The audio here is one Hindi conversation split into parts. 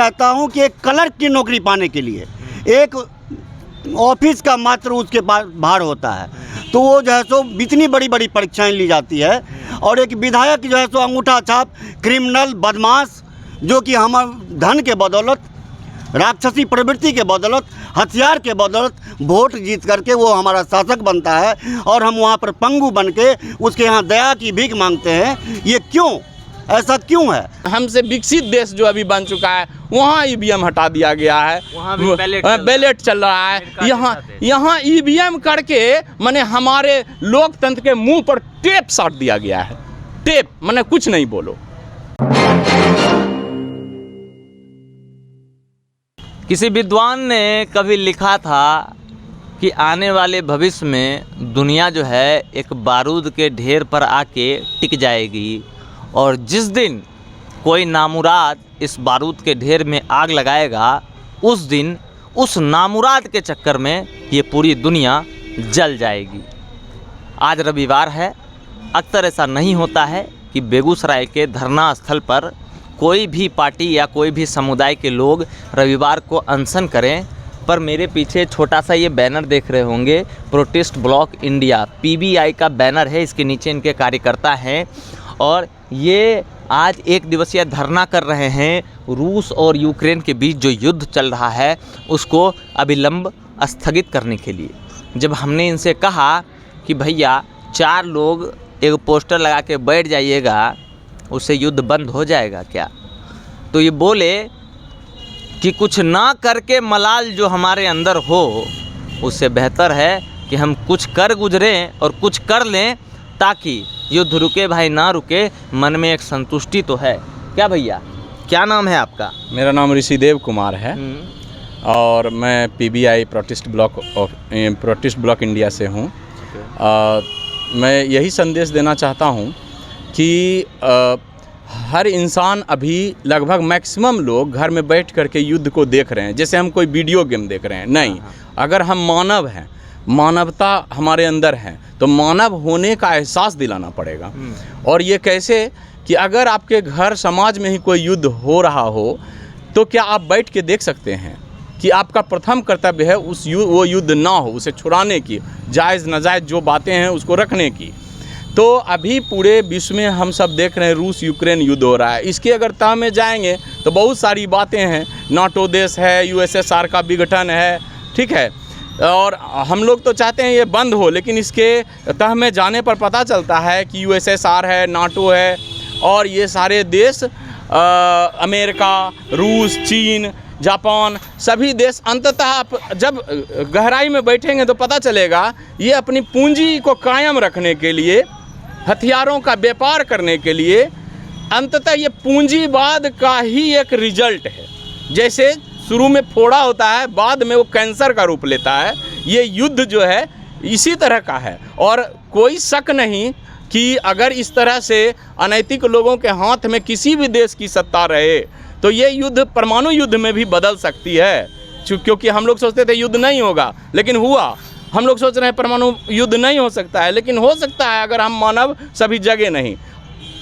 कहता हूं कि एक क्लर्क की नौकरी पाने के लिए एक ऑफिस का मात्र उसके पास भार होता है, तो वो जो है सो इतनी बड़ी बड़ी परीक्षाएं ली जाती है। और एक विधायक जो है सो अंगूठा छाप क्रिमिनल बदमाश, जो कि हम धन के बदौलत, राक्षसी प्रवृत्ति के बदौलत, हथियार के बदौलत वोट जीत करके वो हमारा शासक बनता है और हम वहाँ पर पंगु बन के उसके यहाँ दया की भीख मांगते हैं। ये क्यों, ऐसा क्यों है? हमसे विकसित देश जो अभी बन चुका है वहाँ ईवीएम हटा दिया गया है, वहाँ भी बैलेट चल रहा है। यहाँ ईवीएम करके माने हमारे लोकतंत्र के मुंह पर टेप साट दिया गया है। टेप माने कुछ नहीं बोलो। किसी विद्वान ने कभी लिखा था कि आने वाले भविष्य में दुनिया जो है एक बारूद के ढेर पर आके टिक जाएगी, और जिस दिन कोई नामुराद इस बारूद के ढेर में आग लगाएगा उस दिन उस नामुराद के चक्कर में ये पूरी दुनिया जल जाएगी। आज रविवार है, अक्सर ऐसा नहीं होता है कि बेगूसराय के धरना स्थल पर कोई भी पार्टी या कोई भी समुदाय के लोग रविवार को अनशन करें, पर मेरे पीछे छोटा सा ये बैनर देख रहे होंगे, प्रोटेस्ट ब्लॉक इंडिया PBI का बैनर है। इसके नीचे इनके कार्यकर्ता हैं और ये आज एक दिवसीय धरना कर रहे हैं रूस और यूक्रेन के बीच जो युद्ध चल रहा है उसको अविलंब स्थगित करने के लिए। जब हमने इनसे कहा कि भैया 4 लोग एक पोस्टर लगा के बैठ जाइएगा, उससे युद्ध बंद हो जाएगा क्या, तो ये बोले कि कुछ ना करके मलाल जो हमारे अंदर हो, उससे बेहतर है कि हम कुछ कर गुजरें और कुछ कर लें ताकि युद्ध रुके भाई ना रुके, मन में एक संतुष्टि तो है। क्या भैया, क्या नाम है आपका? मेरा नाम ऋषिदेव कुमार है और मैं PBI प्रोटेस्ट ब्लॉक इंडिया से हूँ। मैं यही संदेश देना चाहता हूँ कि हर इंसान अभी लगभग मैक्सिमम लोग घर में बैठ करके युद्ध को देख रहे हैं जैसे हम कोई वीडियो गेम देख रहे हैं। नहीं, अगर हम मानव हैं, मानवता हमारे अंदर है, तो मानव होने का एहसास दिलाना पड़ेगा। और ये कैसे कि अगर आपके घर समाज में ही कोई युद्ध हो रहा हो तो क्या आप बैठ के देख सकते हैं कि आपका प्रथम कर्तव्य है वो युद्ध ना हो, उसे छुड़ाने की, जायज़ नाजायज़ जो बातें हैं उसको रखने की। तो अभी पूरे विश्व में हम सब देख रहे हैं रूस यूक्रेन युद्ध हो रहा है। इसके अगर तह में जाएंगे तो बहुत सारी बातें हैं, नाटो देश है, USSR का विघटन है, ठीक है, और हम लोग तो चाहते हैं ये बंद हो, लेकिन इसके तह में जाने पर पता चलता है कि USSR है, नाटो है और ये सारे देश अमेरिका, रूस, चीन, जापान, सभी देश अंततः आप जब गहराई में बैठेंगे तो पता चलेगा ये अपनी पूंजी को कायम रखने के लिए, हथियारों का व्यापार करने के लिए, अंततः ये पूंजीवाद का ही एक रिजल्ट है। जैसे शुरू में फोड़ा होता है, बाद में वो कैंसर का रूप लेता है, ये युद्ध जो है इसी तरह का है। और कोई शक नहीं कि अगर इस तरह से अनैतिक लोगों के हाथ में किसी भी देश की सत्ता रहे तो ये युद्ध परमाणु युद्ध में भी बदल सकती है। क्योंकि हम लोग सोचते थे युद्ध नहीं होगा, लेकिन हुआ। हम लोग सोच रहे हैं परमाणु युद्ध नहीं हो सकता है, लेकिन हो सकता है अगर हम मानव सभी जगह नहीं,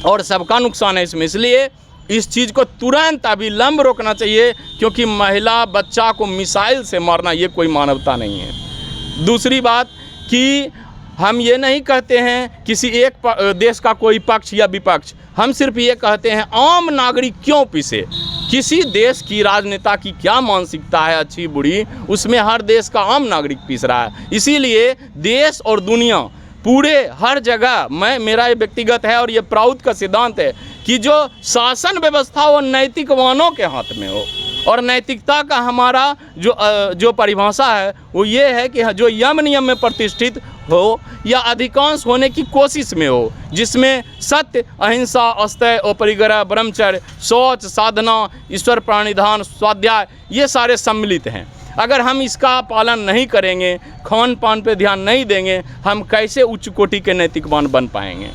और सबका नुकसान है इसमें। इसलिए इस चीज़ को तुरंत अविलंब रोकना चाहिए, क्योंकि महिला बच्चा को मिसाइल से मारना ये कोई मानवता नहीं है। दूसरी बात कि हम ये नहीं कहते हैं किसी एक देश का कोई पक्ष या विपक्ष, हम सिर्फ ये कहते हैं आम नागरिक क्यों पिसे। किसी देश की राजनेता की क्या मानसिकता है अच्छी बुरी, उसमें हर देश का आम नागरिक पिस रहा है। इसीलिए देश और दुनिया पूरे हर जगह, मेरा ये व्यक्तिगत है और ये प्राउड का सिद्धांत है कि जो शासन व्यवस्था वो नैतिकवानों के हाथ में हो। और नैतिकता का हमारा जो परिभाषा है वो ये है कि जो यम नियम में प्रतिष्ठित हो या अधिकांश होने की कोशिश में हो, जिसमें सत्य, अहिंसा, अस्तेय, अपरिग्रह, ब्रह्मचर्य, शौच, साधना, ईश्वर प्रणिधान, स्वाध्याय, ये सारे सम्मिलित हैं। अगर हम इसका पालन नहीं करेंगे, खान पान पे ध्यान नहीं देंगे, हम कैसे उच्च कोटि के नैतिकवान बन पाएंगे।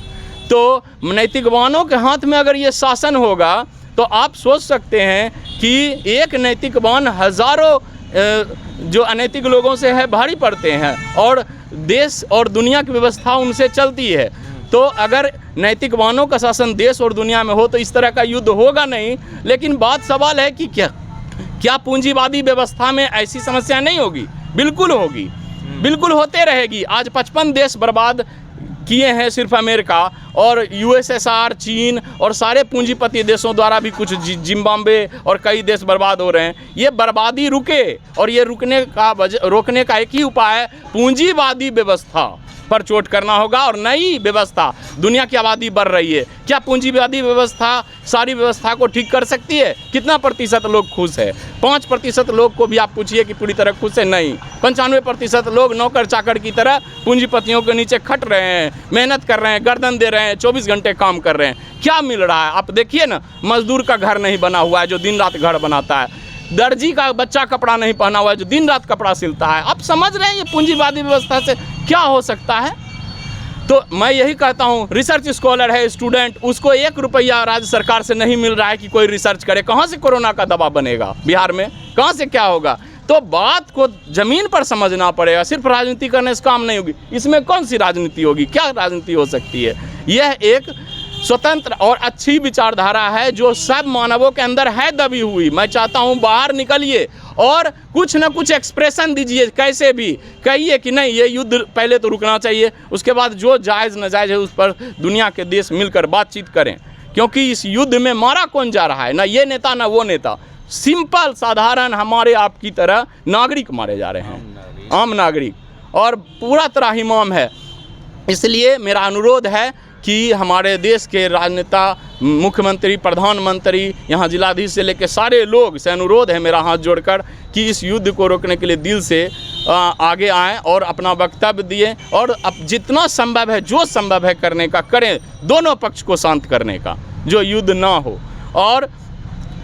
तो नैतिकवानों के हाथ में अगर ये शासन होगा तो आप सोच सकते हैं कि एक नैतिकवान हज़ारों जो अनैतिक लोगों से है भारी पड़ते हैं, और देश और दुनिया की व्यवस्था उनसे चलती है। तो अगर नैतिकवानों का शासन देश और दुनिया में हो तो इस तरह का युद्ध होगा नहीं। लेकिन बात सवाल है कि क्या क्या पूंजीवादी व्यवस्था में ऐसी समस्या नहीं होगी? बिल्कुल होगी, बिल्कुल होते रहेगी। आज 55 देश बर्बाद किए हैं सिर्फ अमेरिका, और यूएसएसआर, चीन और सारे पूंजीपति देशों द्वारा भी कुछ जिम्बाब्वे और कई देश बर्बाद हो रहे हैं। ये बर्बादी रुके, और ये रोकने का एक ही उपाय है, पूंजीवादी व्यवस्था पर चोट करना होगा और नई व्यवस्था। दुनिया की आबादी बढ़ रही है, क्या पूंजीवादी व्यवस्था सारी व्यवस्था को ठीक कर सकती है? कितना प्रतिशत लोग खुश है? 5% लोग को भी आप पूछिए कि पूरी तरह खुश है? नहीं। 95% लोग नौकर चाकर की तरह पूंजीपतियों के नीचे खट रहे हैं, मेहनत कर रहे हैं, गर्दन दे रहे हैं, 24 घंटे काम कर रहे हैं। क्या मिल रहा है? आप देखिए ना, मजदूर का घर नहीं बना हुआ है जो दिन रात घर बनाता है, दर्जी का बच्चा कपड़ा नहीं पहना हुआ है जो दिन रात कपड़ा सिलता है। आप समझ रहे हैं ये पूंजीवादी व्यवस्था से क्या हो सकता है? तो मैं यही कहता हूँ, रिसर्च स्कॉलर है स्टूडेंट, उसको 1 रुपया राज्य सरकार से नहीं मिल रहा है कि कोई रिसर्च करे। कहाँ से कोरोना का दवा बनेगा बिहार में? कहाँ से क्या होगा? तो बात को ज़मीन पर समझना पड़ेगा, सिर्फ राजनीति करने से काम नहीं होगी। इसमें कौन सी राजनीति होगी? क्या राजनीति हो सकती है? यह एक स्वतंत्र और अच्छी विचारधारा है जो सब मानवों के अंदर है दबी हुई। मैं चाहता हूँ बाहर निकलिए और कुछ न कुछ एक्सप्रेशन दीजिए, कैसे भी कहिए कि नहीं, ये युद्ध पहले तो रुकना चाहिए, उसके बाद जो जायज़ नाजायज़ है उस पर दुनिया के देश मिलकर बातचीत करें। क्योंकि इस युद्ध में मारा कौन जा रहा है? ना ये नेता ना वो नेता, सिंपल साधारण हमारे आपकी तरह नागरिक मारे जा रहे हैं, आम नागरिक, और पूरा तरह हिमाम है। इसलिए मेरा अनुरोध है कि हमारे देश के राजनेता, मुख्यमंत्री, प्रधानमंत्री, यहाँ जिलाधीश से लेकर सारे लोग से अनुरोध है मेरा हाथ जोड़कर कि इस युद्ध को रोकने के लिए दिल से आगे आएँ और अपना वक्तव्य दिए, और अब जितना संभव है, जो संभव है करने का करें, दोनों पक्ष को शांत करने का, जो युद्ध ना हो। और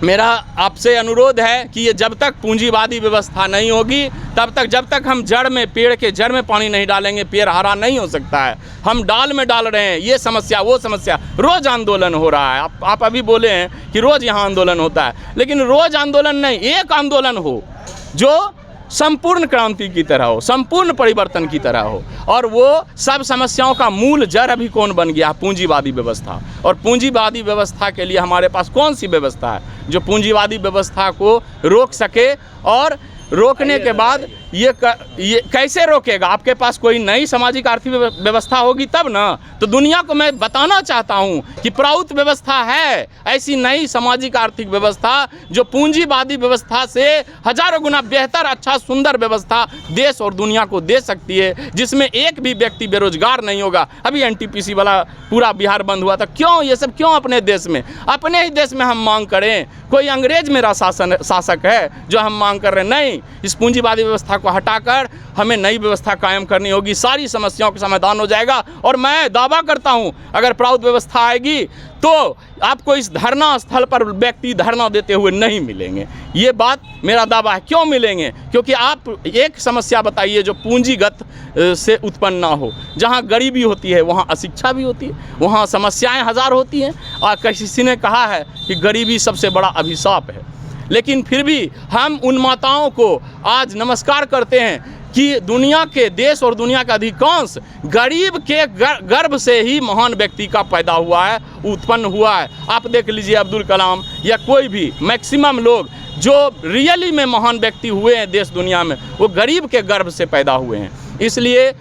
मेरा आपसे अनुरोध है कि ये जब तक पूंजीवादी व्यवस्था नहीं होगी, तब तक, जब तक हम जड़ में, पेड़ के जड़ में पानी नहीं डालेंगे, पेड़ हरा नहीं हो सकता है। हम डाल में डाल रहे हैं, ये समस्या वो समस्या, रोज़ आंदोलन हो रहा है। आप अभी बोले हैं कि रोज़ यहाँ आंदोलन होता है, लेकिन रोज़ आंदोलन नहीं, एक आंदोलन हो जो संपूर्ण क्रांति की तरह हो, संपूर्ण परिवर्तन की तरह हो। और वो सब समस्याओं का मूल जड़ अभी कौन बन गया? पूंजीवादी व्यवस्था। और पूंजीवादी व्यवस्था के लिए हमारे पास कौन सी व्यवस्था है जो पूंजीवादी व्यवस्था को रोक सके? और रोकने के बाद ये कैसे रोकेगा? आपके पास कोई नई सामाजिक आर्थिक व्यवस्था होगी तब ना। तो दुनिया को मैं बताना चाहता हूँ कि प्रौत व्यवस्था है ऐसी नई सामाजिक आर्थिक व्यवस्था जो पूंजीवादी व्यवस्था से हजारों गुना बेहतर, अच्छा, सुंदर व्यवस्था देश और दुनिया को दे सकती है, जिसमें एक भी व्यक्ति बेरोजगार नहीं होगा। अभी एनटीपीसी वाला पूरा बिहार बंद हुआ था, क्यों? ये सब क्यों? अपने देश में, अपने ही देश में हम मांग करें? कोई अंग्रेज मेरा शासक है जो हम मांग कर रहे हैं? नहीं, इस पूंजीवादी व्यवस्था को हटाकर हमें नई व्यवस्था कायम करनी होगी, सारी समस्याओं का समाधान हो जाएगा। और मैं दावा करता हूं, अगर प्रौढ़ व्यवस्था आएगी तो आपको इस धरना स्थल पर व्यक्ति धरना देते हुए नहीं मिलेंगे। ये बात मेरा दावा है। क्यों मिलेंगे? क्योंकि आप एक समस्या बताइए जो पूंजीगत से उत्पन्न ना हो। जहाँ गरीबी होती है वहाँ अशिक्षा भी होती है, वहाँ समस्याएं हजार होती हैं। और किसी ने कहा है कि गरीबी सबसे बड़ा अभिशाप है, लेकिन फिर भी हम उन माताओं को आज नमस्कार करते हैं कि दुनिया के देश और दुनिया का अधिकांश गरीब के गर्भ से ही महान व्यक्ति का पैदा हुआ है, उत्पन्न हुआ है। आप देख लीजिए अब्दुल कलाम या कोई भी, मैक्सिमम लोग जो रियली में महान व्यक्ति हुए हैं देश दुनिया में, वो गरीब के गर्भ से पैदा हुए हैं। इसलिए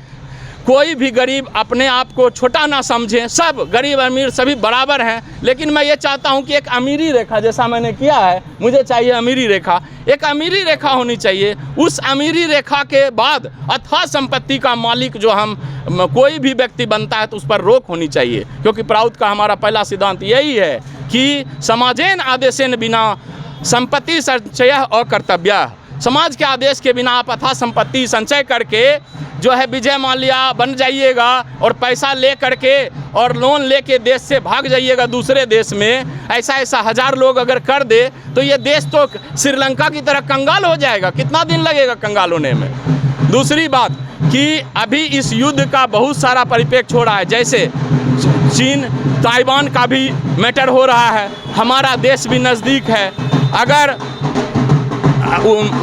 कोई भी गरीब अपने आप को छोटा ना समझें, सब गरीब अमीर सभी बराबर हैं। लेकिन मैं ये चाहता हूं कि एक अमीरी रेखा, जैसा मैंने किया है, मुझे चाहिए अमीरी रेखा, एक अमीरी रेखा होनी चाहिए। उस अमीरी रेखा के बाद अथाह संपत्ति का मालिक जो हम कोई भी व्यक्ति बनता है तो उस पर रोक होनी चाहिए। क्योंकि प्राउद का हमारा पहला सिद्धांत यही है कि समाजेन आदेशेन बिना संपत्ति संचय अकर्तव्य। समाज के आदेश के बिना आप अथाह संपत्ति संचय करके जो है विजय माल्या बन जाइएगा और पैसा ले करके और लोन लेके देश से भाग जाइएगा दूसरे देश में। ऐसा हजार लोग अगर कर दे तो ये देश तो श्रीलंका की तरह कंगाल हो जाएगा। कितना दिन लगेगा कंगाल होने में? दूसरी बात कि अभी इस युद्ध का बहुत सारा परिप्रेक्ष्य हो रहा है, जैसे चीन ताइवान का भी मैटर हो रहा है, हमारा देश भी नज़दीक है। अगर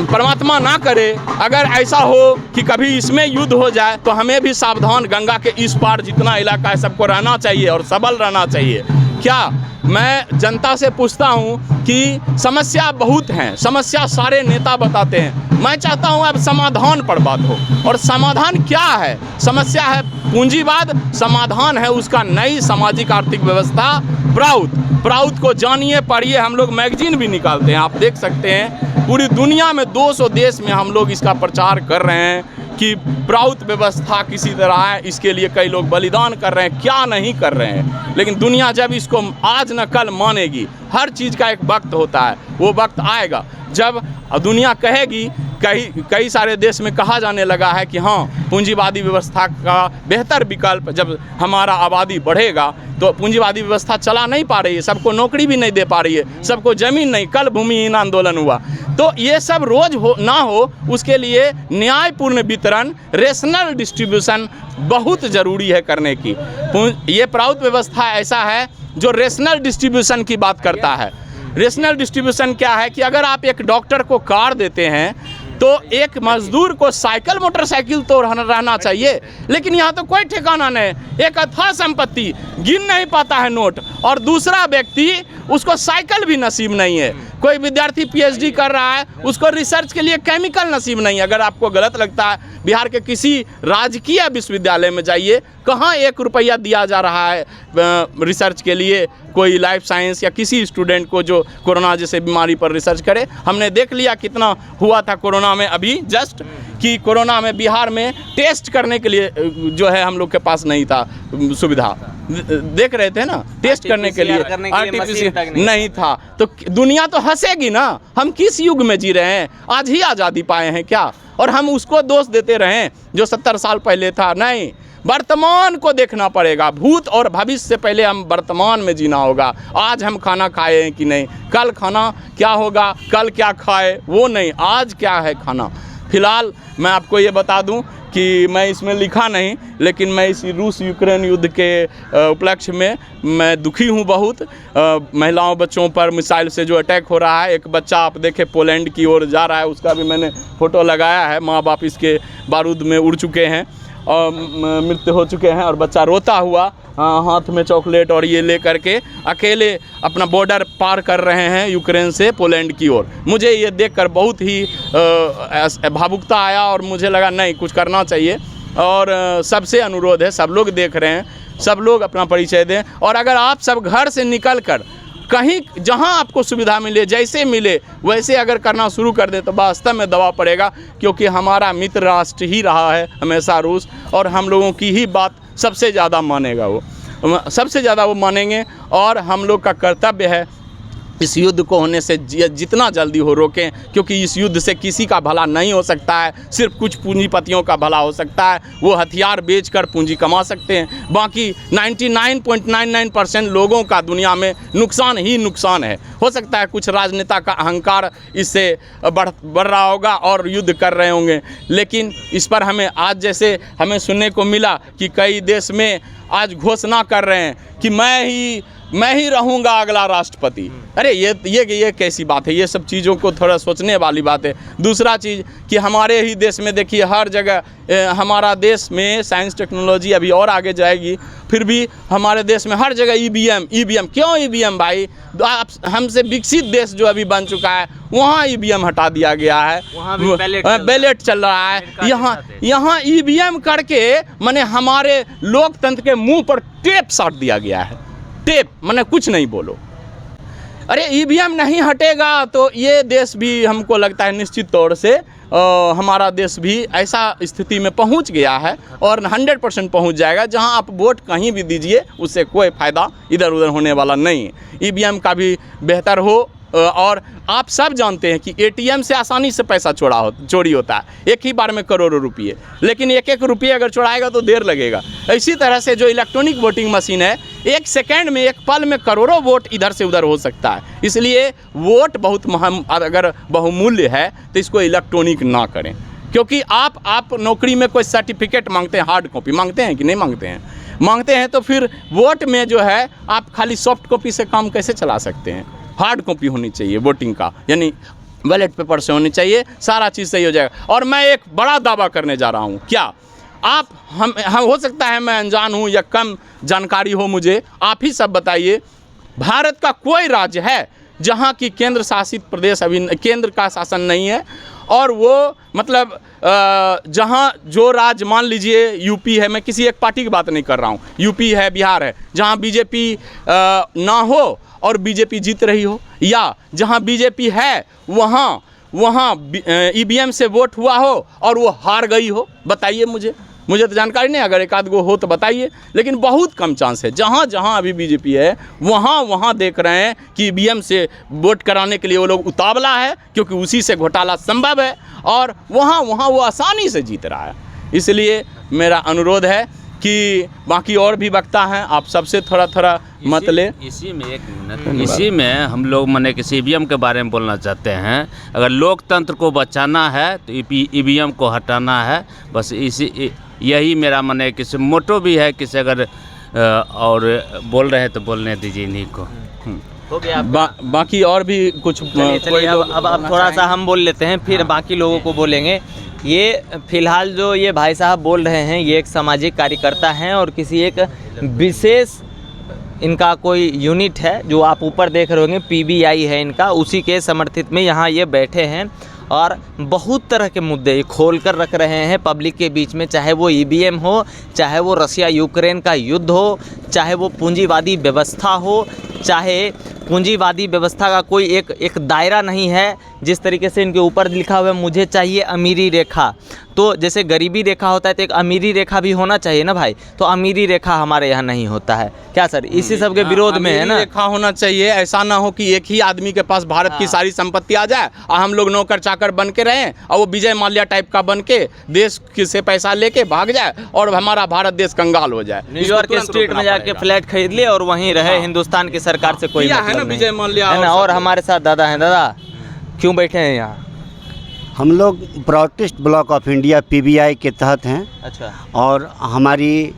परमात्मा ना करे, अगर ऐसा हो कि कभी इसमें युद्ध हो जाए तो हमें भी सावधान, गंगा के इस पार जितना इलाका है सबको रहना चाहिए और सबल रहना चाहिए क्या मैं जनता से पूछता हूँ कि समस्या बहुत हैं, समस्या सारे नेता बताते हैं, मैं चाहता हूँ अब समाधान पर बात हो। और समाधान क्या है? समस्या है पूंजीवाद, समाधान है उसका नई सामाजिक आर्थिक व्यवस्था प्राउत को जानिए, पढ़िए। हम लोग मैगजीन भी निकालते हैं, आप देख सकते हैं पूरी दुनिया में 200 देश में हम लोग इसका प्रचार कर रहे हैं कि प्राउत व्यवस्था किसी तरह है, इसके लिए कई लोग बलिदान कर रहे हैं, क्या नहीं कर रहे हैं। लेकिन दुनिया जब इसको आज न कल मानेगी, हर चीज़ का एक वक्त होता है, वो वक्त आएगा जब दुनिया कहेगी। कई सारे देश में कहा जाने लगा है कि हाँ, पूंजीवादी व्यवस्था का बेहतर विकल्प, जब हमारा आबादी बढ़ेगा तो पूंजीवादी व्यवस्था चला नहीं पा रही है, सबको नौकरी भी नहीं दे पा रही है, सबको ज़मीन नहीं, कल भूमिहीन आंदोलन हुआ। तो ये सब रोज़ ना हो, उसके लिए न्यायपूर्ण वितरण, रेशनल डिस्ट्रीब्यूशन बहुत ज़रूरी है करने की। ये प्राउत व्यवस्था ऐसा है जो रेशनल डिस्ट्रीब्यूशन की बात करता है। रेशनल डिस्ट्रीब्यूशन क्या है कि अगर आप एक डॉक्टर को कार देते हैं तो एक मजदूर को साइकिल मोटरसाइकिल तो रहना चाहिए, लेकिन यहाँ तो कोई ठिकाना नहीं, एक अथाह संपत्ति, गिन नहीं पाता है नोट, और दूसरा व्यक्ति उसको साइकिल भी नसीब नहीं है। कोई विद्यार्थी पीएचडी कर रहा है, उसको रिसर्च के लिए केमिकल नसीब नहीं है। अगर आपको गलत लगता है, बिहार के किसी राजकीय विश्वविद्यालय में जाइए, कहाँ 1 रुपया दिया जा रहा है रिसर्च के लिए, कोई लाइफ साइंस या किसी स्टूडेंट को जो कोरोना जैसे बीमारी पर रिसर्च करे। हमने देख लिया कितना हुआ था कोरोना में, अभी जस्ट कि कोरोना में बिहार में टेस्ट करने के लिए जो है हम लोग के पास नहीं था सुविधा, देख रहे थे ना, टेस्ट करने के लिए आरटीपीसीआर नहीं था। तो दुनिया तो हंसेगी ना, हम किस युग में जी रहे हैं? आज ही आज़ादी पाए हैं क्या? और हम उसको दोष देते रहें जो 70 साल पहले था? नहीं, वर्तमान को देखना पड़ेगा। भूत और भविष्य से पहले हम वर्तमान में जीना होगा। आज हम खाना खाए हैं कि नहीं, कल खाना क्या होगा, कल क्या खाए वो नहीं, आज क्या है खाना। फिलहाल मैं आपको ये बता दूं कि मैं इसमें लिखा नहीं, लेकिन मैं इस रूस यूक्रेन युद्ध के उपलक्ष्य में मैं दुखी हूँ बहुत। महिलाओं बच्चों पर मिसाइल से जो अटैक हो रहा है, एक बच्चा आप देखें पोलैंड की ओर जा रहा है, उसका भी मैंने फ़ोटो लगाया है। माँ बाप इसके बारूद में उड़ चुके हैं और मृत्यु हो चुके हैं, और बच्चा रोता हुआ हाथ में चॉकलेट और ये ले करके अकेले अपना बॉर्डर पार कर रहे हैं यूक्रेन से पोलैंड की ओर। मुझे ये देखकर बहुत ही भावुकता आया और मुझे लगा नहीं, कुछ करना चाहिए। और सबसे अनुरोध है, सब लोग देख रहे हैं, सब लोग अपना परिचय दें। और अगर आप सब घर से निकल कर कहीं जहां आपको सुविधा मिले, जैसे मिले वैसे अगर करना शुरू कर दे तो वास्तव में दबाव पड़ेगा, क्योंकि हमारा मित्र राष्ट्र ही रहा है हमेशा रूस, और हम लोगों की ही बात सबसे ज़्यादा मानेगा, वो सबसे ज़्यादा वो मानेंगे। और हम लोग का कर्तव्य है इस युद्ध को होने से जितना जल्दी हो रोकें, क्योंकि इस युद्ध से किसी का भला नहीं हो सकता है, सिर्फ कुछ पूंजीपतियों का भला हो सकता है। वो हथियार बेचकर पूंजी कमा सकते हैं, बाकी 99.99% लोगों का दुनिया में नुकसान ही नुकसान है। हो सकता है कुछ राजनेता का अहंकार इससे बढ़ रहा होगा और युद्ध कर रहे होंगे, लेकिन इस पर हमें आज जैसे हमें सुनने को मिला कि कई देश में आज घोषणा कर रहे हैं कि मैं ही रहूँगा अगला राष्ट्रपति। अरे ये कैसी बात है? ये सब चीज़ों को थोड़ा सोचने वाली बात है। दूसरा चीज़ कि हमारे ही देश में देखिए, हर जगह हमारा देश में साइंस टेक्नोलॉजी अभी और आगे जाएगी, फिर भी हमारे देश में हर जगह ईवीएम। क्यों ईवीएम भाई? हमसे विकसित देश जो अभी बन चुका है वहाँ ईवीएम हटा दिया गया है, बैलेट चल रहा है। यहाँ ईवीएम करके माने हमारे लोकतंत्र के मुँह पर टेप साट दिया गया है। टेप माने कुछ नहीं बोलो। अरे ईवीएम नहीं हटेगा तो ये देश भी हमको लगता है निश्चित तौर से हमारा देश भी ऐसा स्थिति में पहुंच गया है और 100% पहुंच जाएगा, जहां आप वोट कहीं भी दीजिए उससे कोई फ़ायदा इधर उधर होने वाला नहीं है। ईवीएम का भी बेहतर हो। और आप सब जानते हैं कि एटीएम से आसानी से पैसा चोरी होता है, एक ही बार में करोड़ों रुपये, लेकिन एक रुपये अगर चुराएगा तो देर लगेगा। इसी तरह से जो इलेक्ट्रॉनिक वोटिंग मशीन है, 1 सेकेंड में, 1 पल में करोड़ों वोट इधर से उधर हो सकता है। इसलिए वोट बहुत अगर बहुमूल्य है तो इसको इलेक्ट्रॉनिक ना करें, क्योंकि आप नौकरी में कोई सर्टिफिकेट मांगते हैं, हार्ड कॉपी मांगते हैं कि नहीं मांगते हैं? मांगते हैं तो फिर वोट में जो है आप खाली सॉफ्ट कॉपी से काम कैसे चला सकते हैं? हार्ड कॉपी होनी चाहिए वोटिंग का, यानी बैलेट पेपर से होनी चाहिए, सारा चीज़ सही हो जाएगा। और मैं एक बड़ा दावा करने जा रहा हूँ। क्या आप हम हो सकता है मैं अनजान हूँ या कम जानकारी हो मुझे, आप ही सब बताइए। भारत का कोई राज्य है जहाँ की केंद्र शासित प्रदेश अभी केंद्र का शासन नहीं है, और वो मतलब जहाँ जो राज्य मान लीजिए यूपी है, मैं किसी एक पार्टी की बात नहीं कर रहा हूँ, यूपी है, बिहार है, जहाँ बीजेपी ना हो और बीजेपी जीत रही हो, या जहाँ बीजेपी है वहाँ ईवीएम से वोट हुआ हो और वो हार गई हो, बताइए मुझे तो जानकारी नहीं, अगर एक आध गो हो तो बताइए, लेकिन बहुत कम चांस है। जहाँ जहाँ अभी बीजेपी है वहाँ देख रहे हैं कि ईवीएम से वोट कराने के लिए वो लोग उतावला है, क्योंकि उसी से घोटाला संभव है, और वहाँ वो आसानी से जीत रहा है। इसलिए मेरा अनुरोध है कि बाकी और भी वक्ता हैं, आप सबसे थोड़ा मत ले। इसी में एक मिनट, इसी में हम लोग माने किसी ईवीएम के बारे में बोलना चाहते हैं। अगर लोकतंत्र को बचाना है तो ईवीएम को हटाना है, बस यही मेरा माने किसी मोटो भी है। किसी अगर और बोल रहे हैं तो बोलने दीजिए इन्हीं को। हो गया बाकी और भी कुछ चलिए अब थोड़ा सा हम बोल लेते हैं, फिर बाकी लोगों को बोलेंगे। ये फिलहाल जो ये भाई साहब बोल रहे हैं, ये एक सामाजिक कार्यकर्ता हैं और किसी एक विशेष इनका कोई यूनिट है जो आप ऊपर देख रहे होंगे, पीबीआई है इनका, उसी के समर्थित में यहाँ ये बैठे हैं और बहुत तरह के मुद्दे खोल कर रख रहे हैं पब्लिक के बीच में, चाहे वो ईवीएम हो, चाहे वो रसिया यूक्रेन का युद्ध हो, चाहे वो पूंजीवादी व्यवस्था हो, चाहे पूंजीवादी व्यवस्था का कोई एक दायरा नहीं है। जिस तरीके से इनके ऊपर लिखा हुआ है मुझे चाहिए अमीरी रेखा, तो जैसे गरीबी रेखा होता है तो एक अमीरी रेखा भी होना चाहिए ना भाई, तो अमीरी रेखा हमारे यहाँ नहीं होता है क्या सर? इसी सब के विरोध में है ना, रेखा होना चाहिए। ऐसा ना हो कि एक ही आदमी के पास भारत की सारी संपत्ति आ जाए और हम लोग नौकर चाकर बन के रहें और वो विजय माल्या टाइप का बन के देश से पैसा लेके भाग जाए और हमारा भारत देश कंगाल हो जाए। न्यूयॉर्क के स्ट्रीट में जाके फ्लैट खरीद ले और वहीं रहे, हिंदुस्तान की सरकार से कोई मतलब नहीं विजय माल्या है ना। और हमारे साथ दादा हैं। दादा क्यों बैठे हैं यहाँ? हम लोग protest block of India PBI के तहत हैं। अच्छा। और हमारी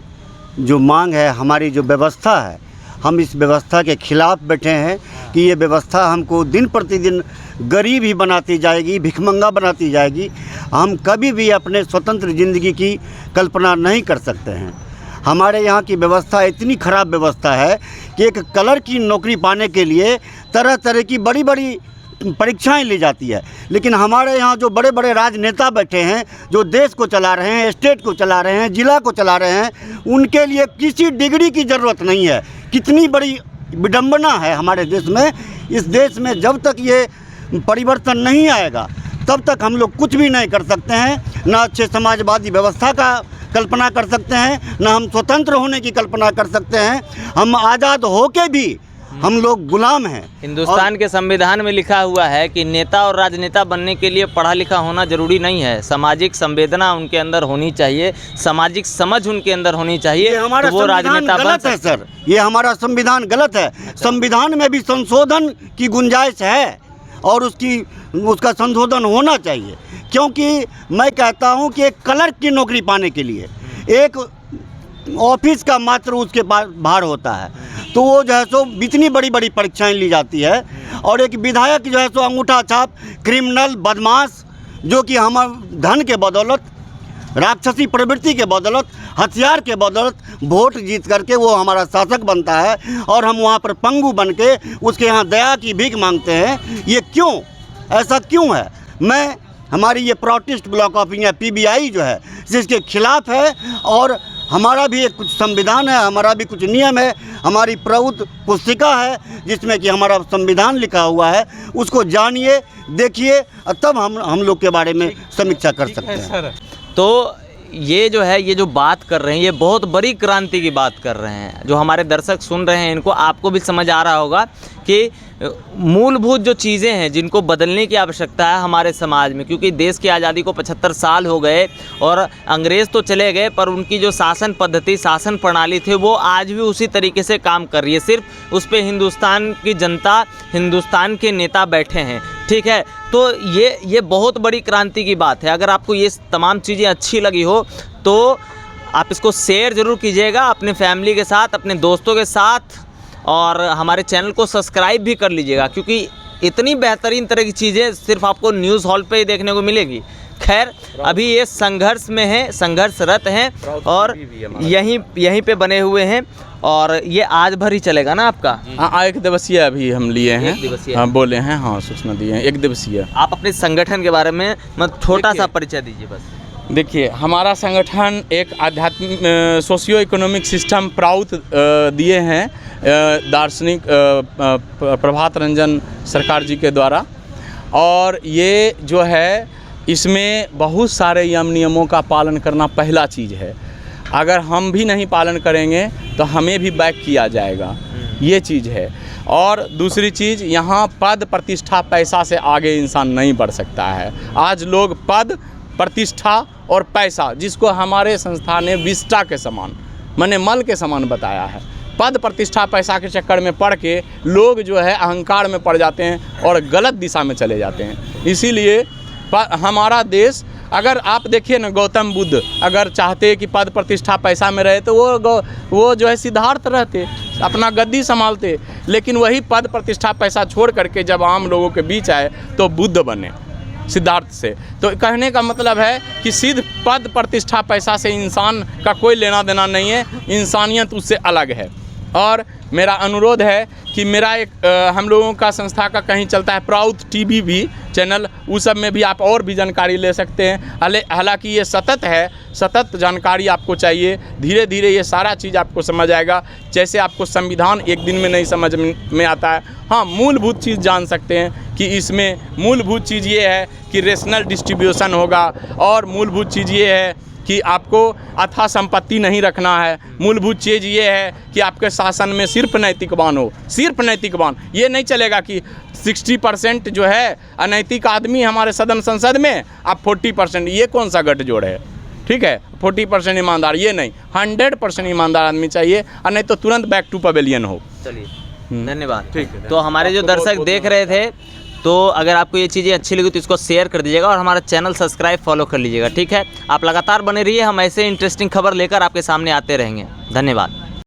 जो मांग है, हमारी जो व्यवस्था है, हम इस व्यवस्था के खिलाफ बैठे हैं कि ये व्यवस्था हमको दिन प्रतिदिन गरीब ही बनाती जाएगी, भिखमंगा बनाती जाएगी। हम कभी भी अपने स्वतंत्र ज़िंदगी की कल्पना नहीं कर सकते हैं। हमारे यहाँ की व्यवस्था इतनी ख़राब व्यवस्था है कि एक कलर की नौकरी पाने के लिए तरह तरह की बड़ी बड़ी परीक्षाएं ली जाती है, लेकिन हमारे यहाँ जो बड़े बड़े राजनेता बैठे हैं, जो देश को चला रहे हैं, स्टेट को चला रहे हैं, ज़िला को चला रहे हैं, उनके लिए किसी डिग्री की ज़रूरत नहीं है। कितनी बड़ी विडंबना है हमारे देश में। इस देश में जब तक ये परिवर्तन नहीं आएगा तब तक हम लोग कुछ भी नहीं कर सकते हैं। ना अच्छे समाजवादी व्यवस्था का कल्पना कर सकते हैं, ना हम स्वतंत्र होने की कल्पना कर सकते हैं। हम आज़ाद होके भी हम लोग गुलाम हैं। हिंदुस्तान के संविधान में लिखा हुआ है कि नेता और राजनेता बनने के लिए पढ़ा लिखा होना जरूरी नहीं है, सामाजिक संवेदना उनके अंदर होनी चाहिए, सामाजिक समझ उनके अंदर होनी चाहिए, ये हमारा तो वो राजनेता गलत है सर। ये हमारा संविधान गलत है। संविधान में भी संशोधन की गुंजाइश है और उसका संशोधन होना चाहिए, क्योंकि मैं कहता हूं कि एक क्लर्क की नौकरी पाने के लिए एक ऑफिस का मात्र उसके पास भार होता है, तो वो जो है सो इतनी बड़ी बड़ी परीक्षाएं ली जाती है। और एक विधायक जो है सो अंगूठा छाप क्रिमिनल बदमाश, जो कि हम धन के बदौलत, राक्षसी प्रवृत्ति के बदौलत, हथियार के बदौलत वोट जीत करके वो हमारा शासक बनता है और हम वहाँ पर पंगु बन के उसके यहाँ दया की भीख मांगते हैं। ये क्यों, ऐसा क्यों है? हमारी ये protest block of India PBI जो है जिसके खिलाफ है, और हमारा भी एक कुछ संविधान है, हमारा भी कुछ नियम है, हमारी प्रौत पुस्तिका है जिसमें कि हमारा संविधान लिखा हुआ है। उसको जानिए, देखिए, तब हम लोग के बारे में समीक्षा कर सकते हैं। तो ये जो है, ये जो बात कर रहे हैं, ये बहुत बड़ी क्रांति की बात कर रहे हैं। जो हमारे दर्शक सुन रहे हैं, इनको आपको भी समझ आ रहा होगा कि मूलभूत जो चीज़ें हैं जिनको बदलने की आवश्यकता है हमारे समाज में, क्योंकि देश की आज़ादी को 75 साल हो गए और अंग्रेज़ तो चले गए, पर उनकी जो शासन पद्धति, शासन प्रणाली थे, वो आज भी उसी तरीके से काम कर रही है। सिर्फ उस पर हिंदुस्तान की जनता, हिंदुस्तान के नेता बैठे हैं, ठीक है। तो ये बहुत बड़ी क्रांति की बात है। अगर आपको ये तमाम चीज़ें अच्छी लगी हो तो आप इसको शेयर ज़रूर कीजिएगा अपने फैमिली के साथ, अपने दोस्तों के साथ, और हमारे चैनल को सब्सक्राइब भी कर लीजिएगा, क्योंकि इतनी बेहतरीन तरह की चीज़ें सिर्फ आपको न्यूज़ हॉल पे ही देखने को मिलेगी। खैर, अभी ये संघर्ष में है, संघर्षरत हैं और यहीं पे बने हुए हैं। और ये आज भर ही चलेगा ना आपका? हाँ, 1 दिवसीय अभी हम लिए हैं। 1 दिवसीय। हाँ, बोले हैं, हाँ सूचना दिए हैं, 1 दिवसीय। आप अपने संगठन के बारे में छोटा सा परिचय दीजिए बस। देखिए, हमारा संगठन एक आध्यात्मिक सोशियो इकोनॉमिक सिस्टम प्राउत दिए हैं दार्शनिक प्रभात रंजन सरकार जी के द्वारा, और ये जो है इसमें बहुत सारे नियमों का पालन करना पहला चीज़ है। अगर हम भी नहीं पालन करेंगे तो हमें भी बैक किया जाएगा, ये चीज़ है। और दूसरी चीज़, यहाँ पद प्रतिष्ठा पैसा से आगे इंसान नहीं बढ़ सकता है। आज लोग पद प्रतिष्ठा और पैसा, जिसको हमारे संस्था ने विष्टा के समान माने मल के समान बताया है, पद प्रतिष्ठा पैसा के चक्कर में पड़ के लोग जो है अहंकार में पड़ जाते हैं और गलत दिशा में चले जाते हैं। इसीलिए हमारा देश, अगर आप देखिए ना, गौतम बुद्ध अगर चाहते कि पद प्रतिष्ठा पैसा में रहे तो वो जो है सिद्धार्थ रहते, अपना गद्दी संभालते, लेकिन वही पद प्रतिष्ठा पैसा छोड़ करके जब आम लोगों के बीच आए तो बुद्ध बने सिद्धार्थ से। तो कहने का मतलब है कि सिद्ध पद प्रतिष्ठा पैसा से इंसान का कोई लेना देना नहीं है, इंसानियत उससे अलग है। और मेरा अनुरोध है कि मेरा एक हम लोगों का संस्था का कहीं चलता है प्राउत टीवी भी चैनल, उस सब में भी आप और भी जानकारी ले सकते हैं। हालांकि ये सतत है, सतत जानकारी आपको चाहिए, धीरे धीरे ये सारा चीज़ आपको समझ आएगा। जैसे आपको संविधान एक दिन में नहीं समझ में आता है, हाँ मूलभूत चीज़ जान सकते हैं कि इसमें मूलभूत चीज़ ये है कि रेशनल डिस्ट्रीब्यूशन होगा, और मूलभूत चीज़ ये है कि आपको अथा संपत्ति नहीं रखना है। मूलभूत चीज़ ये है कि आपके शासन में सिर्फ नैतिकवान हो, सिर्फ नैतिकवान। ये नहीं चलेगा कि 60% जो है अनैतिक आदमी हमारे सदन संसद में, आप 40%, ये कौन सा गठजोड़ है? ठीक है, 40% ईमानदार, ये नहीं, 100% ईमानदार आदमी चाहिए, और नहीं तो तुरंत बैक टू पवेलियन हो। चलिए, धन्यवाद। ठीक है, तो हमारे जो दर्शक देख रहे थे, तो अगर आपको ये चीज़ें अच्छी लगी तो इसको शेयर कर दीजिएगा और हमारा चैनल सब्सक्राइब फॉलो कर लीजिएगा। ठीक है, आप लगातार बने रहिए, हम ऐसे इंटरेस्टिंग खबर लेकर आपके सामने आते रहेंगे। धन्यवाद।